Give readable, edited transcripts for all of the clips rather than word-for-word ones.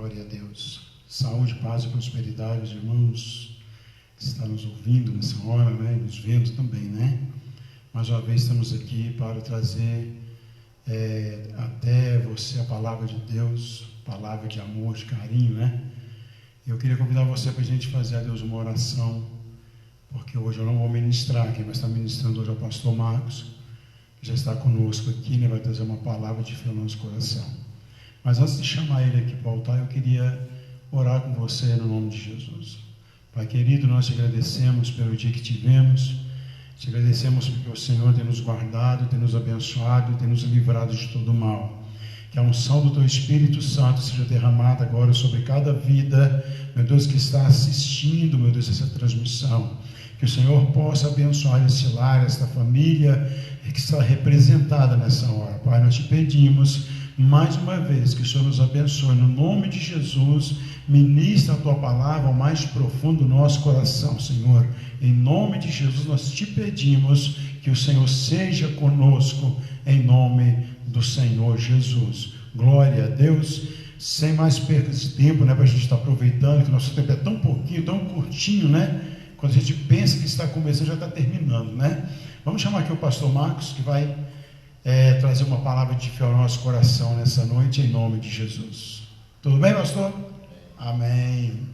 Glória a Deus. Saúde, paz e prosperidade, os irmãos que estão nos ouvindo nessa hora, né? E nos vendo também, né? Mais uma vez estamos aqui para trazer até você a palavra de Deus, palavra de amor, de carinho, né? Eu queria convidar você para a gente fazer a Deus uma oração, porque hoje eu não vou ministrar, quem vai estar ministrando hoje é o pastor Marcos, que já está conosco aqui, né? Vai trazer uma palavra de fé no nosso coração. Mas antes de chamar ele aqui para o altar, eu queria orar com você no nome de Jesus. Pai querido, nós te agradecemos pelo dia que tivemos, te agradecemos porque o Senhor tem nos guardado, tem nos abençoado, tem nos livrado de todo mal. Que a unção do Teu Espírito Santo seja derramada agora sobre cada vida, meu Deus, que está assistindo, meu Deus, essa transmissão. Que o Senhor possa abençoar esse lar, esta família que está representada nessa hora. Pai, nós te pedimos mais uma vez que o Senhor nos abençoe, no nome de Jesus. Ministra a Tua palavra ao mais profundo do nosso coração, Senhor. Em nome de Jesus nós te pedimos que o Senhor seja conosco, em nome do Senhor Jesus. Glória a Deus. Sem mais perda de tempo, né, para a gente estar aproveitando, que o nosso tempo é tão pouquinho, tão curtinho, né? Quando a gente pensa que está começando, já está terminando, né? Vamos chamar aqui o pastor Marcos, que vai trazer uma palavra de fé ao nosso coração nessa noite, em nome de Jesus. Tudo bem, pastor? Amém.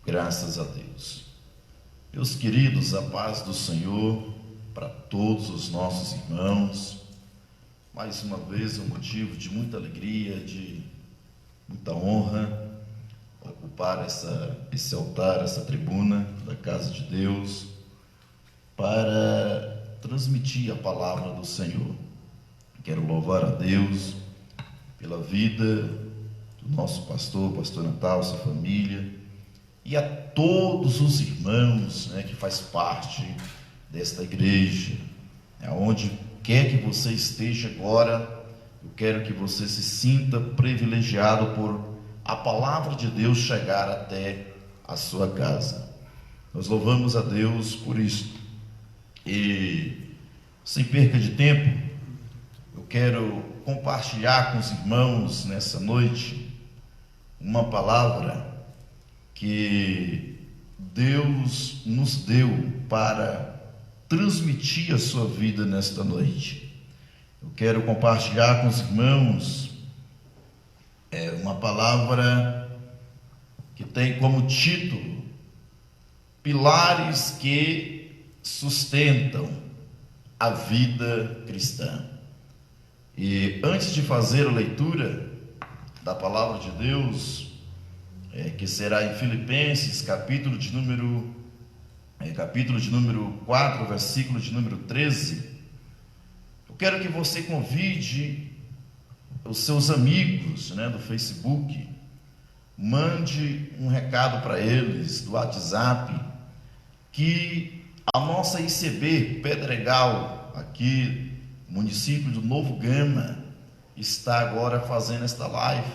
Graças a Deus. Meus queridos, a paz do Senhor para todos os nossos irmãos. Mais uma vez é um motivo de muita alegria, de muita honra ocupar esse altar, essa tribuna da casa de Deus, para transmitir a palavra do Senhor. Quero louvar a Deus pela vida do nosso pastor Natal, sua família, e a todos os irmãos, né, que faz parte desta igreja. Aonde quer que você esteja agora, eu quero que você se sinta privilegiado por a palavra de Deus chegar até a sua casa. Nós louvamos a Deus por isso. E sem perca de tempo, eu quero compartilhar com os irmãos nessa noite uma palavra que Deus nos deu para transmitir a sua vida nesta noite. Eu quero compartilhar com os irmãos uma palavra que tem como título Pilares que sustentam a vida cristã. E antes de fazer a leitura da palavra de Deus, que será em Filipenses, capítulo de número 4, versículo de número 13, eu quero que você convide os seus amigos, né, do Facebook, mande um recado para eles do WhatsApp, que a nossa ICB Pedregal, aqui, município do Novo Gama, está agora fazendo esta live,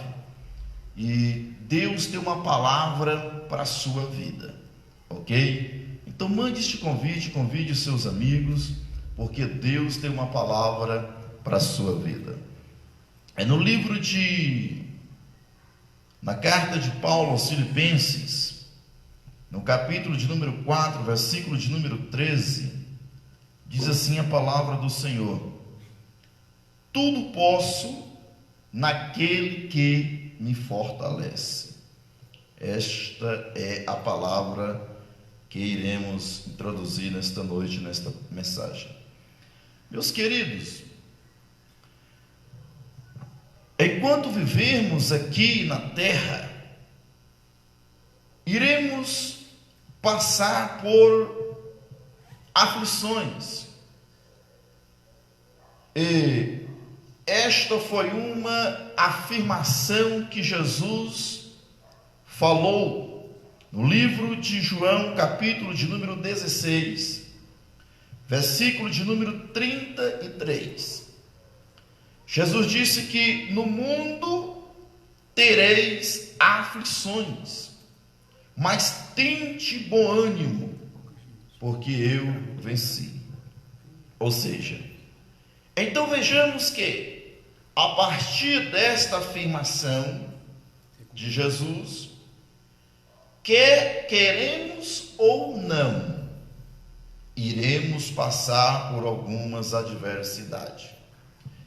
e Deus tem uma palavra para a sua vida, ok? Então mande este convite, convide os seus amigos, porque Deus tem uma palavra para a sua vida. Na carta de Paulo aos Filipenses, no capítulo de número 4, versículo de número 13, diz assim a palavra do Senhor: tudo posso naquele que me fortalece. Esta é a palavra que iremos introduzir nesta noite, nesta mensagem. Meus queridos, enquanto vivermos aqui na terra, iremos passar por aflições. E esta foi uma afirmação que Jesus falou no livro de João, capítulo de número 16, versículo de número 33. Jesus disse que no mundo tereis aflições, mas tende bom ânimo, porque eu venci. Ou seja, então vejamos que a partir desta afirmação de Jesus, quer queremos ou não, iremos passar por algumas adversidades.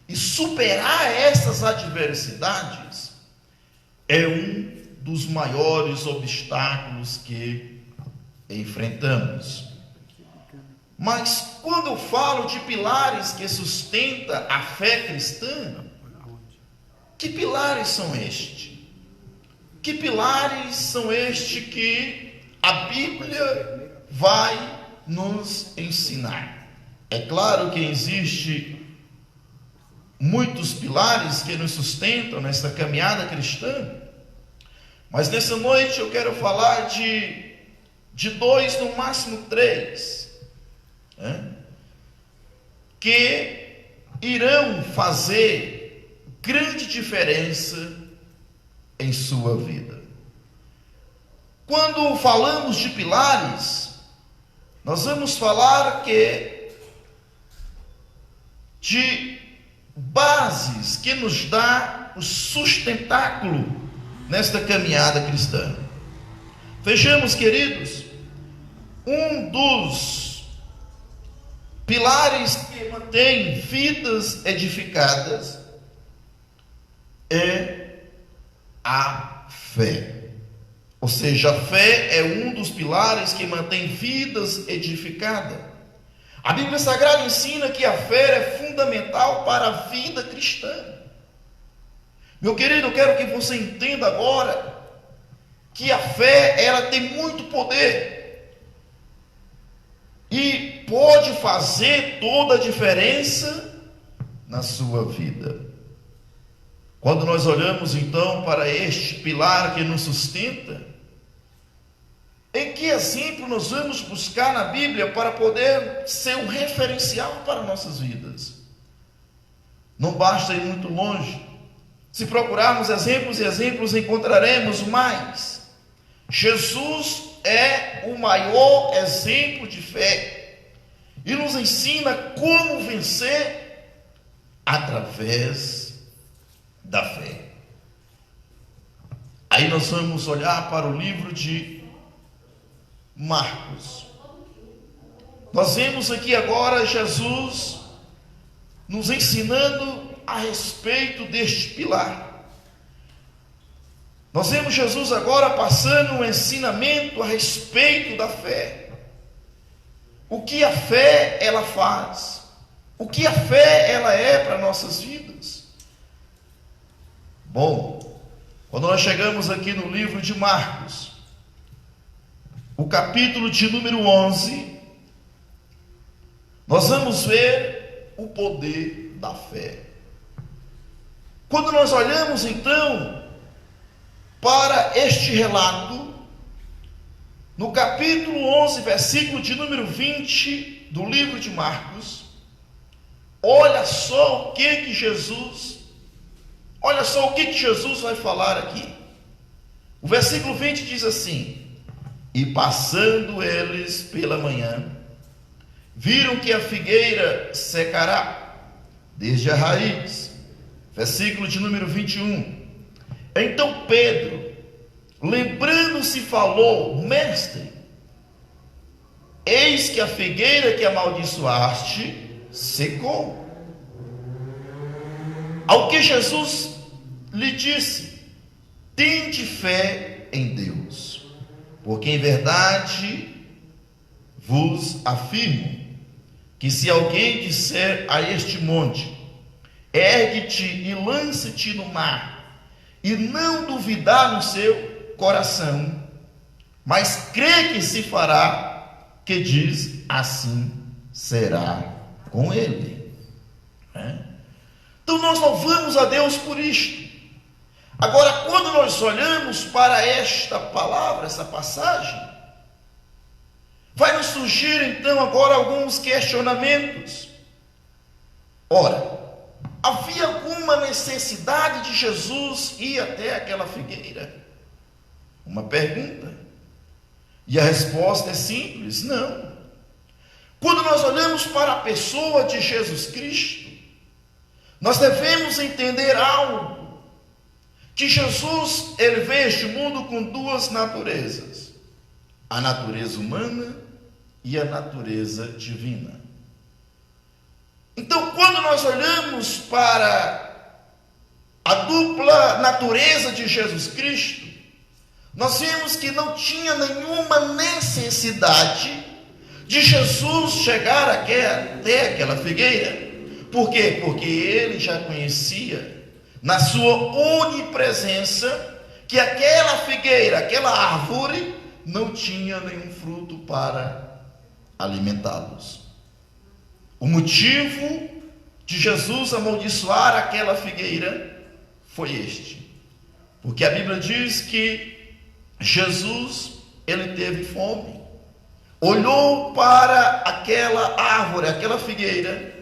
E superar essas adversidades é um dos maiores obstáculos que enfrentamos. Mas quando eu falo de pilares que sustentam a fé cristã, que pilares são estes? Que pilares são estes que a Bíblia vai nos ensinar? É claro que existe muitos pilares que nos sustentam nesta caminhada cristã, mas nessa noite eu quero falar de dois, no máximo três, que irão fazer grande diferença em sua vida. Quando falamos de pilares, nós vamos falar de bases que nos dá o sustentáculo nesta caminhada cristã. Vejamos, queridos, um dos pilares que mantém vidas edificadas é a fé. Ou seja, a fé é um dos pilares que mantém vidas edificadas. A Bíblia Sagrada ensina que a fé é fundamental para a vida cristã. Meu querido, eu quero que você entenda agora que a fé, ela tem muito poder e pode fazer toda a diferença na sua vida. Quando nós olhamos então para este pilar que nos sustenta, em que exemplo nós vamos buscar na Bíblia para poder ser um referencial para nossas vidas? Não basta ir muito longe. Se procurarmos exemplos e exemplos, encontraremos mais. Jesus é o maior exemplo de fé e nos ensina como vencer através da fé. Aí nós vamos olhar para o livro de Marcos. Nós vemos aqui agora Jesus nos ensinando a respeito deste pilar. Nós vemos Jesus agora passando um ensinamento a respeito da fé. O que a fé ela faz? O que a fé ela é para nossas vidas? Bom, quando nós chegamos aqui no livro de Marcos, o capítulo de número 11, nós vamos ver o poder da fé. Quando nós olhamos então para este relato, no capítulo 11, versículo de número 20 do livro de Marcos, olha só o que Jesus vai falar aqui. O versículo 20 diz assim: e passando eles pela manhã, viram que a figueira secará desde a raiz. Versículo de número 21. Então Pedro, lembrando-se, falou: mestre, eis que a figueira que amaldiçoaste secou. Ao que Jesus lhe disse: tende fé em Deus, porque em verdade vos afirmo que se alguém disser a este monte: ergue-te e lance-te no mar, e não duvidar no seu coração, mas crê que se fará, que diz, assim será com ele. Então nós louvamos a Deus por isto. Agora, quando nós olhamos para esta palavra, essa passagem, vai nos surgir então agora alguns questionamentos. Ora, havia alguma necessidade de Jesus ir até aquela figueira? Uma pergunta. E a resposta é simples: não. Quando nós olhamos para a pessoa de Jesus Cristo, nós devemos entender algo, que Jesus, ele veio este mundo com duas naturezas, a natureza humana e a natureza divina. Então, quando nós olhamos para a dupla natureza de Jesus Cristo, nós vemos que não tinha nenhuma necessidade de Jesus chegar até aquela figueira. Por quê? Porque ele já conhecia, na sua onipresença, que aquela figueira, aquela árvore, não tinha nenhum fruto para alimentá-los. O motivo de Jesus amaldiçoar aquela figueira foi este. Porque a Bíblia diz que Jesus, ele teve fome. Olhou para aquela árvore, aquela figueira,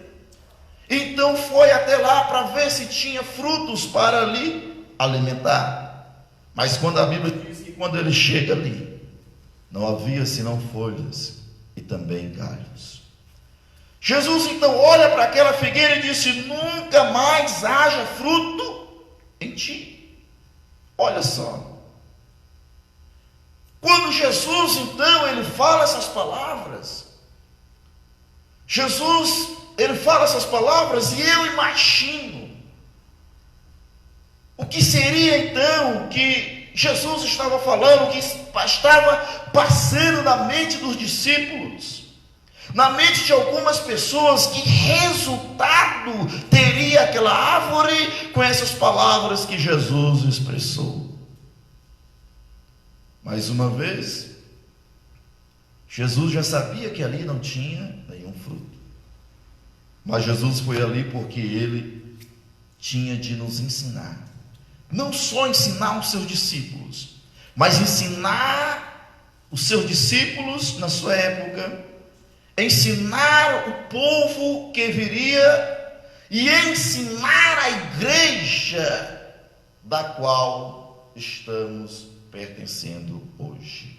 então foi até lá para ver se tinha frutos para ali alimentar. Mas quando a Bíblia diz que quando ele chega ali, não havia senão folhas e também galhos. Jesus então olha para aquela figueira e disse: nunca mais haja fruto em ti. Olha só. Quando Jesus então ele fala essas palavras, ele fala essas palavras e eu imagino o que seria então que Jesus estava falando, o que estava passando na mente dos discípulos, na mente de algumas pessoas, que resultado teria aquela árvore com essas palavras que Jesus expressou. Mais uma vez, Jesus já sabia que ali não tinha nenhum fruto. Mas Jesus foi ali porque ele tinha de nos ensinar. Não só ensinar os seus discípulos, mas ensinar os seus discípulos na sua época, ensinar o povo que viria e ensinar a igreja da qual estamos pertencendo hoje.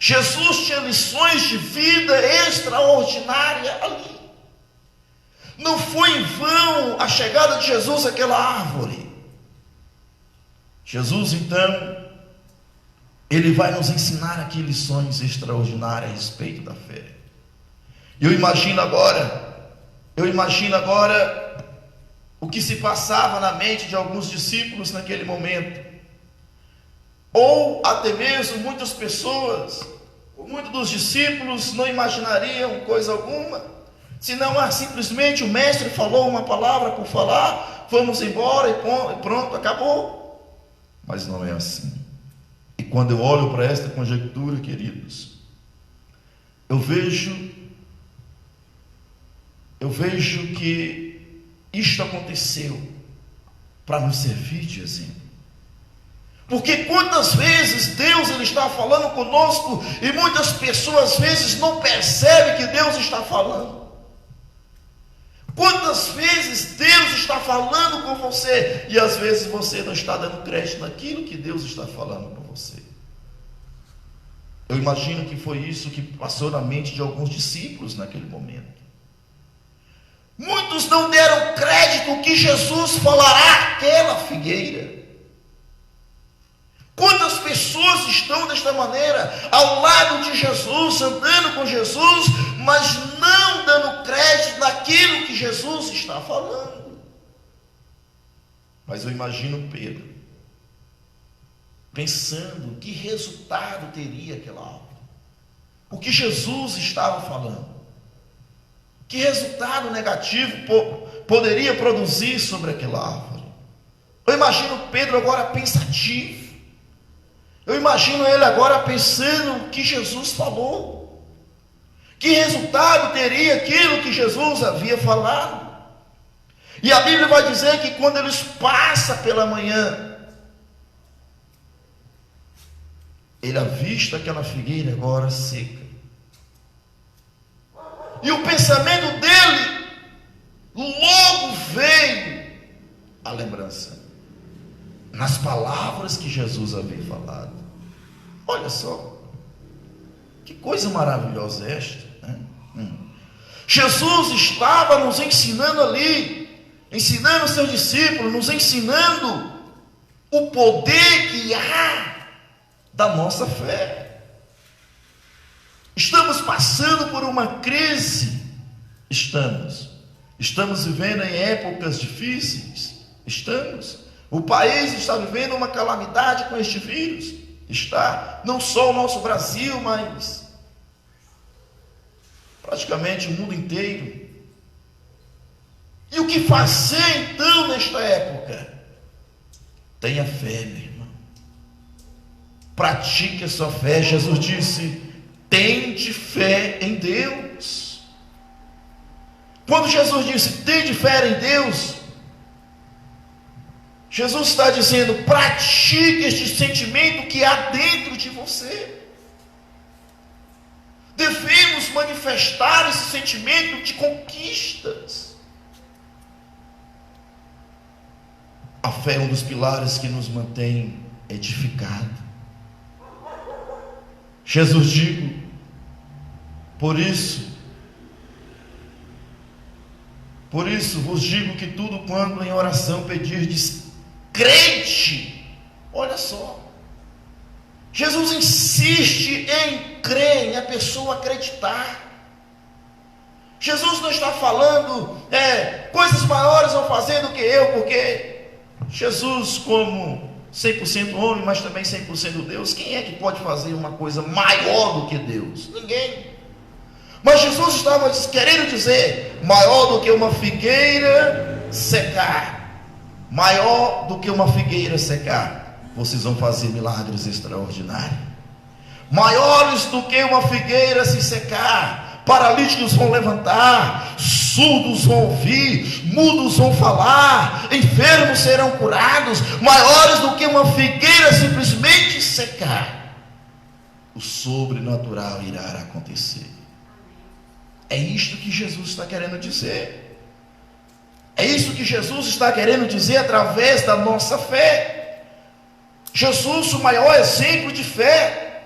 Jesus tinha lições de vida extraordinária ali. Não foi em vão a chegada de Jesus àquela árvore. Jesus então, ele vai nos ensinar aqui lições extraordinárias a respeito da fé. Eu imagino agora o que se passava na mente de alguns discípulos naquele momento. Ou até mesmo muitas pessoas, ou muitos dos discípulos não imaginariam coisa alguma, senão simplesmente o mestre falou uma palavra por falar, vamos embora e pronto, acabou. Mas não é assim. E quando eu olho para esta conjectura, queridos, eu vejo que isto aconteceu para nos servir de exemplo. Porque quantas vezes Deus ele está falando conosco e muitas pessoas às vezes não percebem que Deus está falando. Quantas vezes Deus está falando com você e às vezes você não está dando crédito naquilo que Deus está falando com você. Eu imagino que foi isso que passou na mente de alguns discípulos naquele momento. Muitos não deram crédito que Jesus falará àquela figueira. Quantas pessoas estão desta maneira, ao lado de Jesus, andando com Jesus, mas não dando crédito naquilo que Jesus está falando. Mas eu imagino Pedro pensando que resultado teria aquela árvore, o que Jesus estava falando, que resultado negativo poderia produzir sobre aquela árvore. Eu imagino Pedro agora pensativo. Eu imagino ele agora pensando o que Jesus falou. Que resultado teria aquilo que Jesus havia falado? E a Bíblia vai dizer que quando eles passam pela manhã, ele avista aquela figueira agora seca. E o pensamento dele logo veio a lembrança nas palavras que Jesus havia falado. Olha só, que coisa maravilhosa é esta, né? Jesus estava nos ensinando ali, ensinando seus discípulos, nos ensinando o poder que há da nossa fé. Estamos passando por uma crise, estamos vivendo em épocas difíceis, o país está vivendo uma calamidade com este vírus, não só o nosso Brasil, mas praticamente o mundo inteiro. E o que fazer então nesta época? Tenha fé, meu irmão. Pratique a sua fé. Jesus disse: tende fé em Deus. Quando Jesus disse tende fé em Deus, Jesus está dizendo: pratique este sentimento que há dentro de você. Devemos manifestar esse sentimento de conquistas. A fé é um dos pilares que nos mantém edificados. Jesus diz: por isso vos digo que tudo quanto em oração pedirdes, crente. Olha só, Jesus insiste em crer, em a pessoa acreditar. Jesus não está falando coisas maiores vão fazer do que eu, porque Jesus, como 100% homem, mas também 100% Deus, quem é que pode fazer uma coisa maior do que Deus? Ninguém. Mas Jesus estava querendo dizer: maior do que uma figueira secar, maior do que uma figueira secar, vocês vão fazer milagres extraordinários. Maiores do que uma figueira se secar, paralíticos vão levantar, surdos vão ouvir, mudos vão falar, enfermos serão curados. Maiores do que uma figueira simplesmente secar, o sobrenatural irá acontecer. É isto que Jesus está querendo dizer. É isso que Jesus está querendo dizer através da nossa fé. Jesus, o maior exemplo de fé,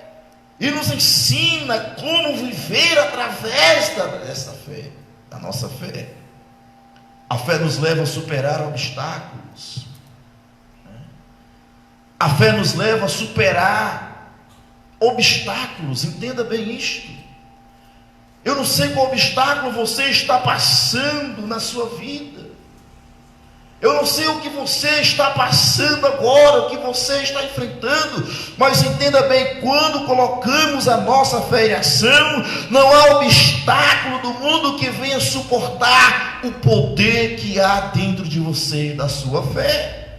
e nos ensina como viver através dessa fé, da nossa fé. A fé nos leva a superar obstáculos. A fé nos leva a superar obstáculos. Entenda bem isto. Eu não sei qual obstáculo você está passando na sua vida. Eu não sei o que você está passando agora, o que você está enfrentando, mas entenda bem, quando colocamos a nossa fé em ação, não há obstáculo do mundo que venha suportar o poder que há dentro de você e da sua fé.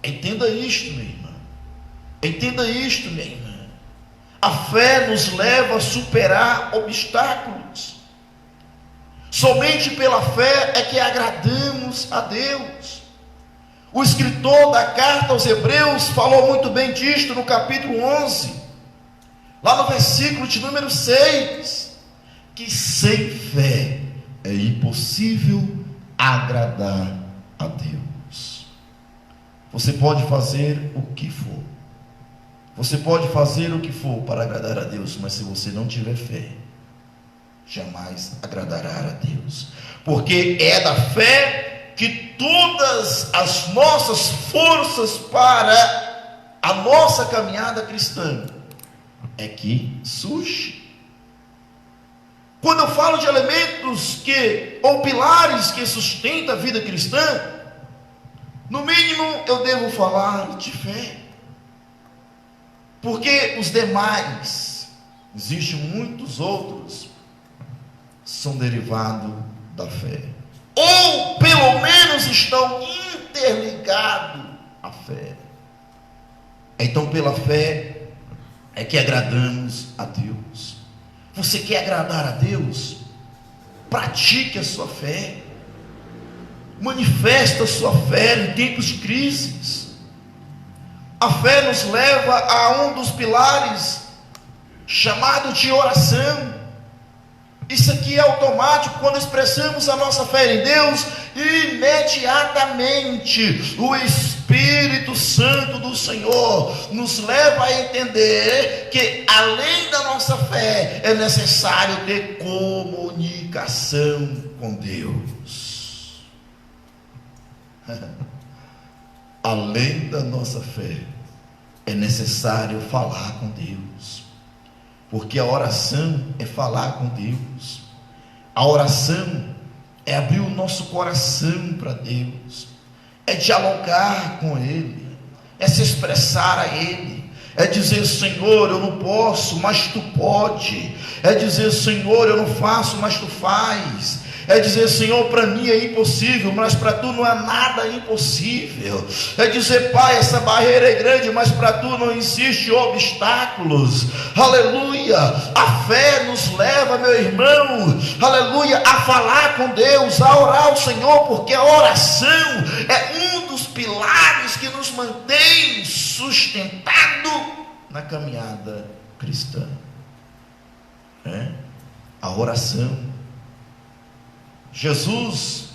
Entenda isto, minha irmã. Entenda isto, minha irmã. A fé nos leva a superar obstáculos. Somente pela fé é que agradamos a Deus. O escritor da carta aos Hebreus falou muito bem disto no capítulo 11, lá no versículo de número 6, que sem fé é impossível agradar a Deus. Você pode fazer o que for, você pode fazer o que for para agradar a Deus, mas se você não tiver fé, jamais agradará a Deus, porque é da fé que todas as nossas forças para a nossa caminhada cristã é que surge. Quando eu falo de elementos ou pilares que sustentam a vida cristã, no mínimo eu devo falar de fé, porque os demais, existem muitos outros, são derivados da fé, ou pelo menos estão interligados à fé. Então pela fé é que agradamos a Deus. Você quer agradar a Deus? Pratique a sua fé, manifesta a sua fé em tempos de crises. A fé nos leva a um dos pilares chamado de oração. Isso aqui é automático. Quando expressamos a nossa fé em Deus, imediatamente o Espírito Santo do Senhor nos leva a entender que além da nossa fé é necessário ter comunicação com Deus. Além da nossa fé, é necessário falar com Deus, porque a oração é falar com Deus, a oração é abrir o nosso coração para Deus, é dialogar com Ele, é se expressar a Ele, é dizer: Senhor, eu não posso, mas Tu pode. É dizer: Senhor, eu não faço, mas Tu faz. É dizer: Senhor, para mim é impossível, mas para Tu não é nada impossível. É dizer: Pai, essa barreira é grande, mas para Tu não existe obstáculos. Aleluia. A fé nos leva, meu irmão, aleluia, a falar com Deus, a orar ao Senhor, porque a oração é um dos pilares que nos mantém sustentado na caminhada cristã. A oração. Jesus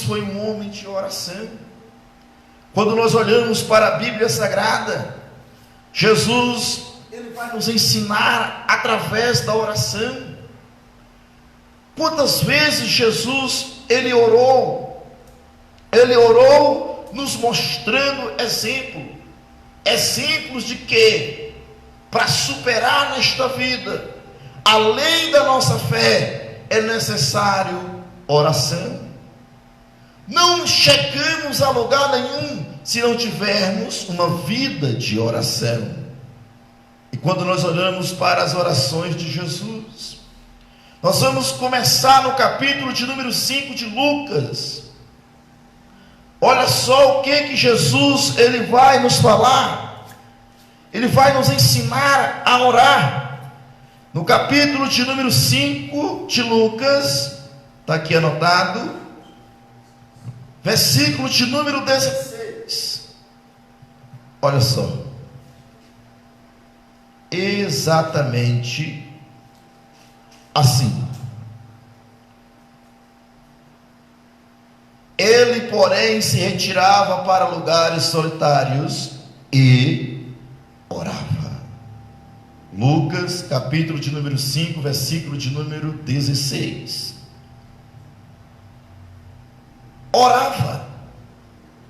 foi um homem de oração. Quando nós olhamos para a Bíblia Sagrada, Jesus, Ele vai nos ensinar através da oração. Quantas vezes Jesus, Ele orou nos mostrando exemplos de que, para superar nesta vida, além da nossa fé, é necessário oração. Não chegamos a lugar nenhum se não tivermos uma vida de oração. E quando nós olhamos para as orações de Jesus, nós vamos começar no capítulo de número 5 de Lucas. Olha só o que Jesus ele vai nos falar. Ele vai nos ensinar a orar. No capítulo de número 5 de Lucas, está aqui anotado, versículo de número 16. Olha só. Exatamente assim. Ele, porém, se retirava para lugares solitários e orava. Lucas, capítulo de número 5, versículo de número 16. Orava.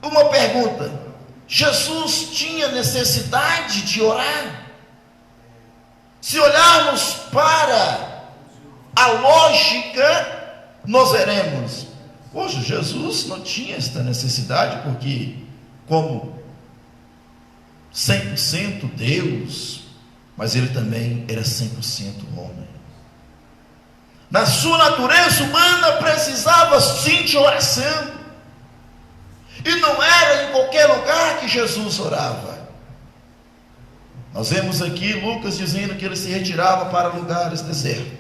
Uma pergunta: Jesus tinha necessidade de orar? Se olharmos para a lógica, nós veremos: poxa, Jesus não tinha esta necessidade, porque como 100% Deus, mas Ele também era 100% homem. Na sua natureza humana precisava sim de oração, e não era em qualquer lugar que Jesus orava. Nós vemos aqui Lucas dizendo que Ele se retirava para lugares desertos,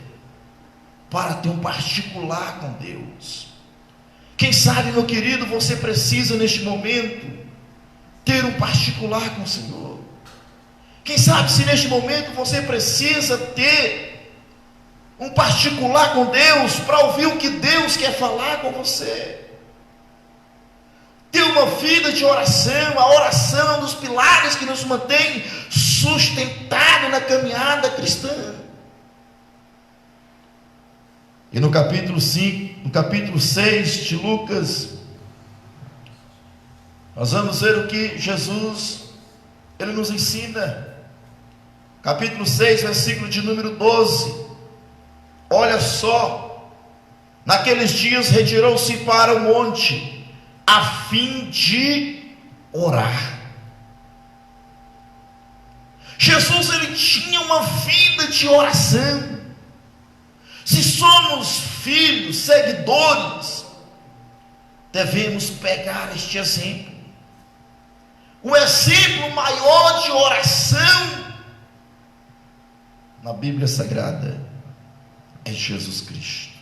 para ter um particular com Deus. Quem sabe, meu querido, você precisa neste momento ter um particular com o Senhor. Quem sabe se neste momento você precisa ter um particular com Deus, para ouvir o que Deus quer falar com você. Ter uma vida de oração. A oração é um dos pilares que nos mantém sustentado na caminhada cristã. E no capítulo 5, no capítulo 6 de Lucas, nós vamos ver o que Jesus, Ele nos ensina. Capítulo 6, versículo de número 12. Olha só: naqueles dias retirou-se para o monte, a fim de orar. Jesus, Ele tinha uma vida de oração. Se somos filhos, seguidores, devemos pegar este exemplo. O exemplo maior de oração na Bíblia Sagrada é Jesus Cristo.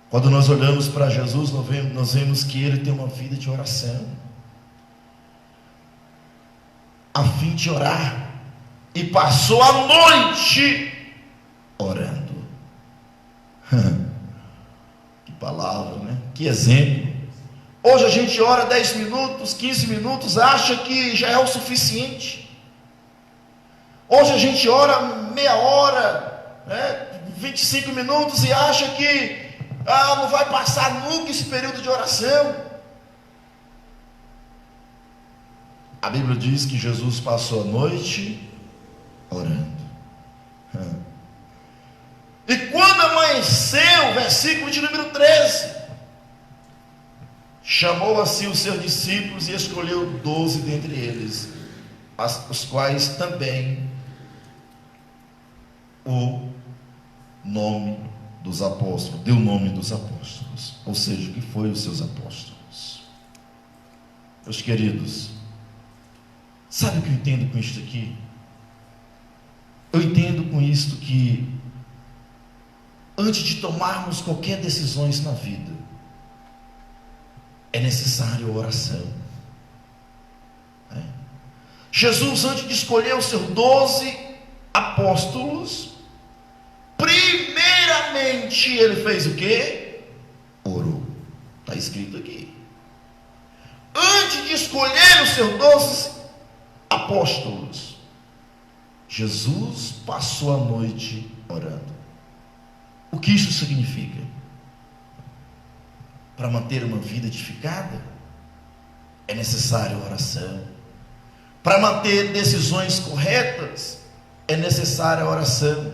Quando nós olhamos para Jesus, nós vemos que Ele tem uma vida de oração, a fim de orar, e passou a noite orando. Que palavra, né? Que exemplo. Hoje a gente ora 10 minutos, 15 minutos, acha que já é o suficiente. Hoje a gente ora meia hora, 25 minutos, e acha que não vai passar nunca esse período de oração. A Bíblia diz que Jesus passou a noite orando. E quando amanheceu, versículo de número 13, chamou assim os seus discípulos e escolheu 12 dentre eles, os quais também o nome dos apóstolos, deu o nome dos apóstolos, ou seja, que foi os seus apóstolos. Meus queridos, sabe o que eu entendo com isto aqui? Eu entendo com isto que antes de tomarmos qualquer decisões na vida, é necessário a oração. Jesus, antes de escolher os seus 12 apóstolos, primeiramente ele fez o quê? Orou. Está escrito aqui. Antes de escolher os seus 12 apóstolos, Jesus passou a noite orando. O que isso significa? Para manter uma vida edificada, é necessário oração. Para manter decisões corretas, é necessária a oração.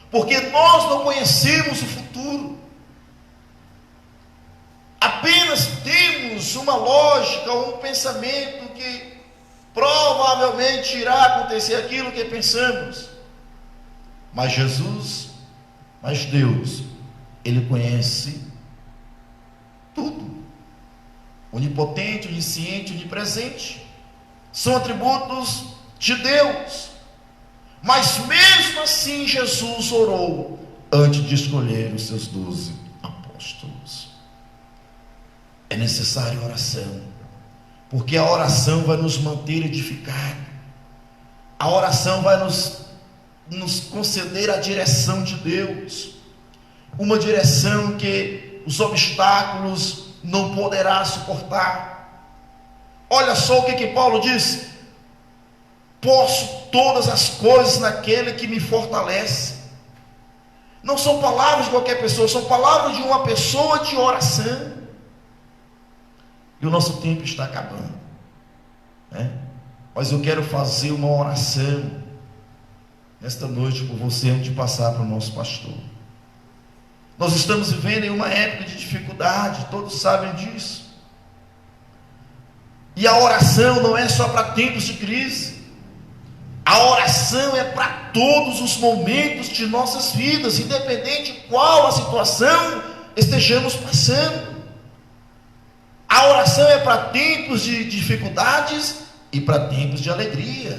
Porque nós não conhecemos o futuro. Apenas temos uma lógica, um pensamento que provavelmente irá acontecer aquilo que pensamos. Mas Deus, Ele conhece tudo. Onipotente, onisciente, onipresente. São atributos de Deus. Mas mesmo assim Jesus orou antes de escolher os seus 12 apóstolos. É necessária oração, porque a oração vai nos manter edificados. A oração vai nos conceder a direção de Deus, uma direção que os obstáculos não poderá suportar. Olha só o que Paulo diz: posso todas as coisas naquele que me fortalece. Não são palavras de qualquer pessoa, são palavras de uma pessoa de oração. E o nosso tempo está acabando, mas eu quero fazer uma oração nesta noite por você, antes de passar para o nosso pastor. Nós estamos vivendo em uma época de dificuldade, todos sabem disso. E a oração não é só para tempos de crise. A oração é para todos os momentos de nossas vidas, independente de qual a situação estejamos passando. A oração é para tempos de dificuldades e para tempos de alegria,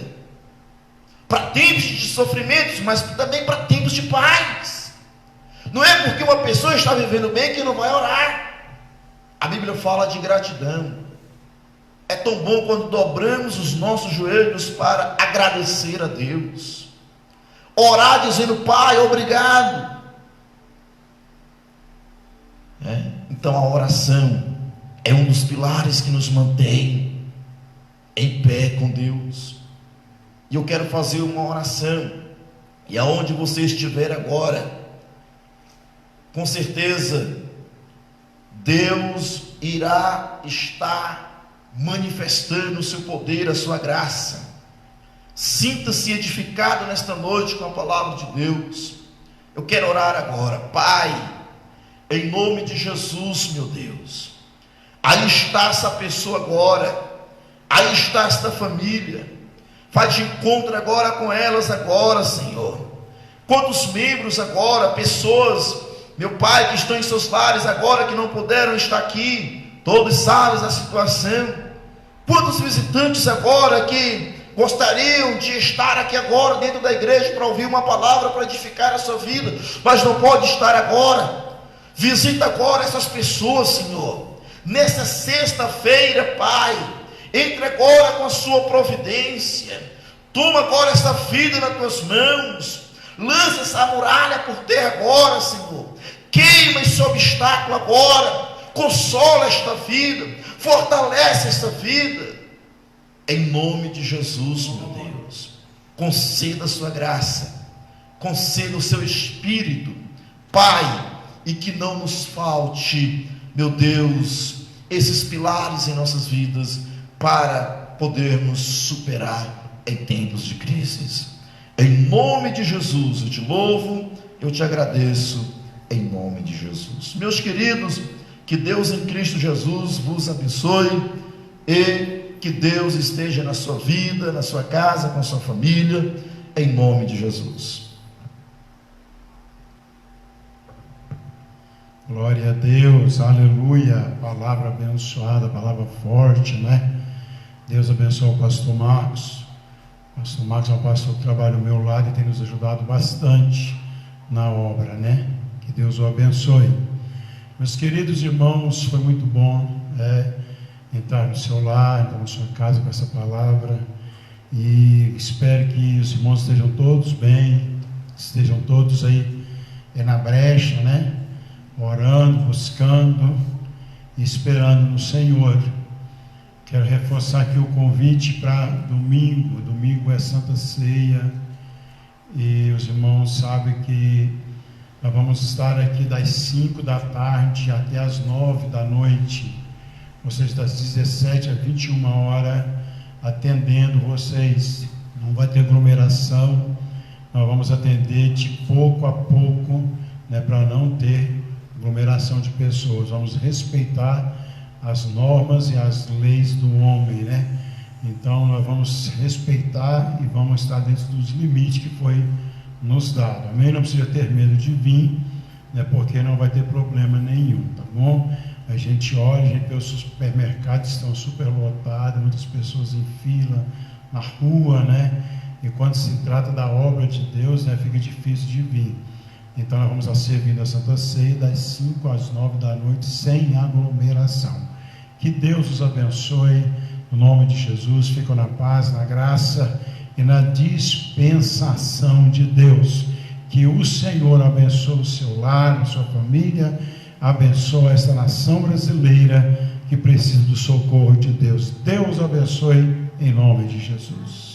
para tempos de sofrimentos, mas também para tempos de paz. Não é porque uma pessoa está vivendo bem que não vai orar. A Bíblia fala de gratidão. É tão bom quando dobramos os nossos joelhos para agradecer a Deus, orar dizendo: Pai, obrigado. Então a oração é um dos pilares que nos mantém em pé com Deus. E eu quero fazer uma oração, e aonde você estiver agora, com certeza Deus irá estar manifestando o seu poder, a sua graça. Sinta-se edificado nesta noite com a palavra de Deus. Eu quero orar agora. Pai, em nome de Jesus, meu Deus, aí está essa pessoa agora, aí está esta família, faz de encontro agora com elas agora, Senhor. Quantos membros agora, pessoas, meu Pai, que estão em seus lares agora, que não puderam estar aqui, todos sabem da situação. Quantos visitantes agora que gostariam de estar aqui agora dentro da igreja para ouvir uma palavra para edificar a sua vida, mas não pode estar agora. Visita agora essas pessoas, Senhor, nessa sexta-feira, Pai. Entre agora com a sua providência. Toma agora esta vida nas tuas mãos. Lança essa muralha por terra agora, Senhor. Queima esse obstáculo agora. Consola esta vida. Fortalece esta vida. Em nome de Jesus, meu Deus. Conceda a sua graça. Conceda o seu Espírito. Pai, e que não nos falte, meu Deus, esses pilares em nossas vidas para podermos superar em tempos de crises. Em nome de Jesus eu te louvo, eu te agradeço, em nome de Jesus. Meus queridos, que Deus em Cristo Jesus vos abençoe e que Deus esteja na sua vida, na sua casa, com a sua família, em nome de Jesus. Glória a Deus, aleluia, palavra abençoada, palavra forte, né? Deus abençoe o pastor Marcos. O pastor Marcos é um pastor que trabalha ao meu lado e tem nos ajudado bastante na obra, né? Que Deus o abençoe. Meus queridos irmãos, foi muito bom entrar no seu lar, entrar na sua casa com essa palavra, e espero que os irmãos estejam todos bem, estejam todos aí na brecha, né? Orando, buscando e esperando no Senhor. Quero reforçar aqui o convite para domingo. Domingo é Santa Ceia, e os irmãos sabem que nós vamos estar aqui das 5 da tarde até as 9 da noite, ou seja, das 17 às 21 horas, atendendo vocês. Não vai ter aglomeração, nós vamos atender de pouco a pouco, né, para não ter aglomeração de pessoas. Vamos respeitar as normas e as leis do homem, né? Então nós vamos respeitar e vamos estar dentro dos limites que foi nos dado. Amém? Não precisa ter medo de vir, né? Porque não vai ter problema nenhum, tá bom? A gente olha, a gente vê os supermercados estão super lotados, muitas pessoas em fila na rua, né? E quando se trata da obra de Deus, né, fica difícil de vir. Então nós vamos servir a Santa Ceia das 5 às 9 da noite, sem aglomeração. Que Deus os abençoe, no nome de Jesus. Ficam na paz, na graça e na dispensação de Deus. Que o Senhor abençoe o seu lar, a sua família, abençoe esta nação brasileira que precisa do socorro de Deus. Deus abençoe, em nome de Jesus.